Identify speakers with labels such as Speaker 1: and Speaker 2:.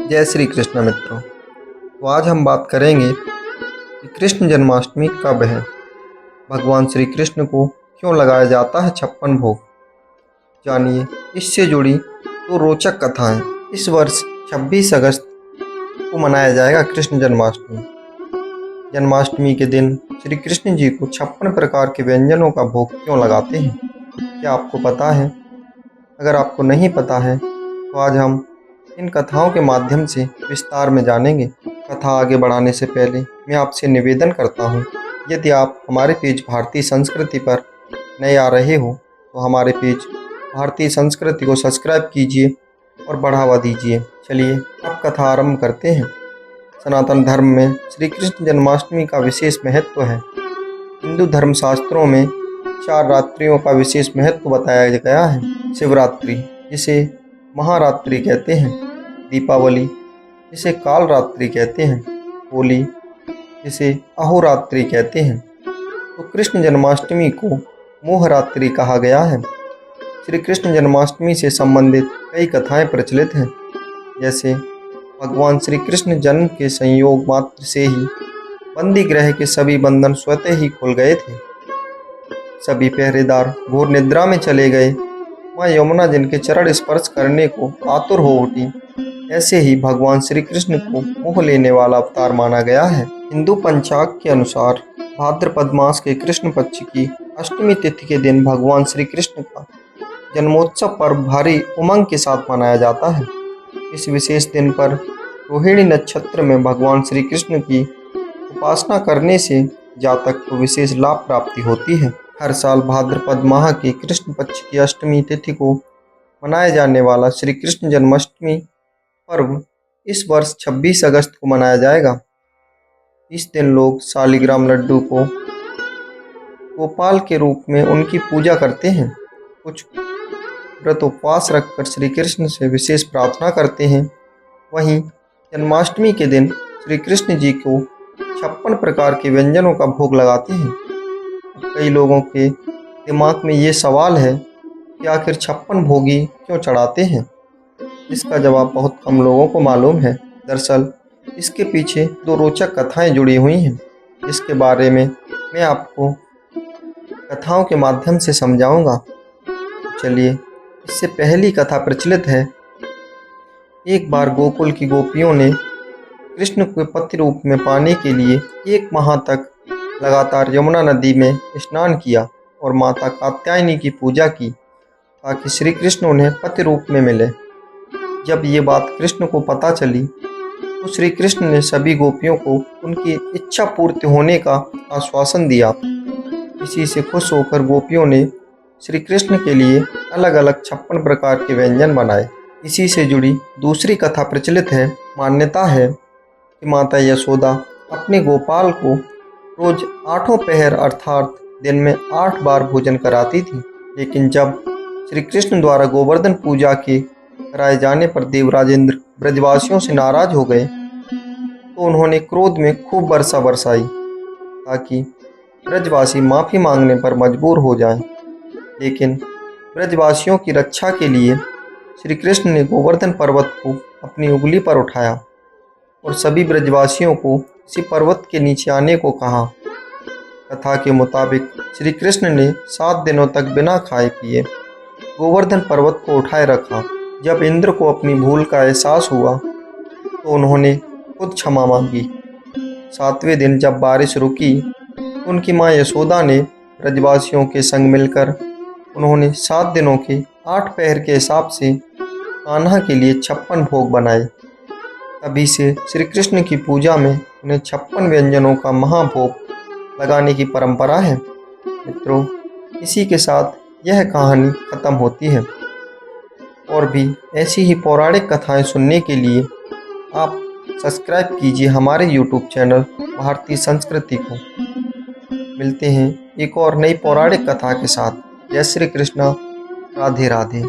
Speaker 1: जय श्री कृष्ण मित्रों। तो आज हम बात करेंगे कि कृष्ण जन्माष्टमी कब है, भगवान श्री कृष्ण को क्यों लगाया जाता है 56 भोग। जानिए इससे जुड़ी दो रोचक कथाएं। इस वर्ष 26 अगस्त को मनाया जाएगा कृष्ण जन्माष्टमी। जन्माष्टमी के दिन श्री कृष्ण जी को 56 प्रकार के व्यंजनों का भोग क्यों लगाते हैं, क्या आपको पता है? अगर आपको नहीं पता है तो आज हम इन कथाओं के माध्यम से विस्तार में जानेंगे। कथा आगे बढ़ाने से पहले मैं आपसे निवेदन करता हूँ, यदि आप हमारे पेज भारतीय संस्कृति पर नए आ रहे हो तो हमारे पेज भारतीय संस्कृति को सब्सक्राइब कीजिए और बढ़ावा दीजिए। चलिए अब कथा आरंभ करते हैं। सनातन धर्म में श्री कृष्ण जन्माष्टमी का विशेष महत्व है। हिंदू धर्मशास्त्रों में 4 रात्रियों का विशेष महत्व बताया गया है। शिवरात्रि, जिसे महारात्रि कहते हैं, दीपावली, जिसे कालरात्रि कहते हैं, होली, जिसे अहोरात्रि कहते हैं, तो कृष्ण जन्माष्टमी को मोहरात्रि कहा गया है। श्री कृष्ण जन्माष्टमी से संबंधित कई कथाएं प्रचलित हैं, जैसे भगवान श्री कृष्ण जन्म के संयोग मात्र से ही बंदी गृह के सभी बंधन स्वतः ही खुल गए थे। सभी पहरेदार घोर निद्रा में चले गए। माँ यमुना जिनके चरण स्पर्श करने को आतुर हो उठी, ऐसे ही भगवान श्री कृष्ण को मोह लेने वाला अवतार माना गया है। हिंदू पंचांग के अनुसार भाद्रपद मास के कृष्ण पक्ष की अष्टमी तिथि के दिन भगवान श्री कृष्ण का जन्मोत्सव पर्व भारी उमंग के साथ मनाया जाता है। इस विशेष दिन पर रोहिणी नक्षत्र में भगवान श्री कृष्ण की उपासना करने से जातक को विशेष लाभ प्राप्ति होती है। हर साल भाद्रपद माह की कृष्ण पक्ष की अष्टमी तिथि को मनाया जाने वाला श्री कृष्ण जन्माष्टमी पर्व इस वर्ष 26 अगस्त को मनाया जाएगा। इस दिन लोग शालिग्राम लड्डू को गोपाल के रूप में उनकी पूजा करते हैं। कुछ व्रत उपवास रखकर श्री कृष्ण से विशेष प्रार्थना करते हैं। वहीं जन्माष्टमी के दिन श्री कृष्ण जी को 56 प्रकार के व्यंजनों का भोग लगाते हैं। कई लोगों के दिमाग में ये सवाल है कि आखिर 56 भोगी क्यों चढ़ाते हैं। इसका जवाब बहुत कम लोगों को मालूम है। दरअसल इसके पीछे 2 रोचक कथाएं जुड़ी हुई हैं, जिसके बारे में मैं आपको कथाओं के माध्यम से समझाऊंगा। चलिए, इससे पहली कथा प्रचलित है। एक बार गोकुल की गोपियों ने कृष्ण को पति रूप में पाने के लिए 1 माह तक लगातार यमुना नदी में स्नान किया और माता कात्यायनी की पूजा की, ताकि श्री कृष्ण उन्हें पति रूप में मिले। जब ये बात कृष्ण को पता चली तो श्री कृष्ण ने सभी गोपियों को उनकी इच्छा पूर्ति होने का आश्वासन दिया। इसी से खुश होकर गोपियों ने श्री कृष्ण के लिए अलग अलग 56 प्रकार के व्यंजन बनाए। इसी से जुड़ी दूसरी कथा प्रचलित है। मान्यता है कि माता यशोदा अपने गोपाल को रोज 8 पहर अर्थात दिन में 8 बार भोजन कराती थी। लेकिन जब श्री कृष्ण द्वारा गोवर्धन पूजा के कराए जाने पर देवराज इंद्र ब्रजवासियों से नाराज हो गए, तो उन्होंने क्रोध में खूब वर्षा बरसाई, ताकि ब्रजवासी माफ़ी मांगने पर मजबूर हो जाएं। लेकिन ब्रजवासियों की रक्षा के लिए श्री कृष्ण ने गोवर्धन पर्वत को अपनी उंगली पर उठाया और सभी ब्रजवासियों को इसी पर्वत के नीचे आने को कहा। कथा के मुताबिक श्री कृष्ण ने 7 दिनों तक बिना खाए पिए गोवर्धन पर्वत को उठाए रखा। जब इंद्र को अपनी भूल का एहसास हुआ तो उन्होंने खुद क्षमा मांगी। 7वें दिन जब बारिश रुकी तो उनकी माँ यशोदा ने ब्रजवासियों के संग मिलकर उन्होंने 7 दिनों के 8 पहर के हिसाब से कान्हा के लिए 56 भोग बनाए। तभी से श्री कृष्ण की पूजा में उन्हें 56 व्यंजनों का महाभोग लगाने की परंपरा है। मित्रों, इसी के साथ यह कहानी खत्म होती है। और भी ऐसी ही पौराणिक कथाएं सुनने के लिए आप सब्सक्राइब कीजिए हमारे YouTube चैनल भारतीय संस्कृति को। मिलते हैं एक और नई पौराणिक कथा के साथ। जय श्री कृष्ण, राधे राधे।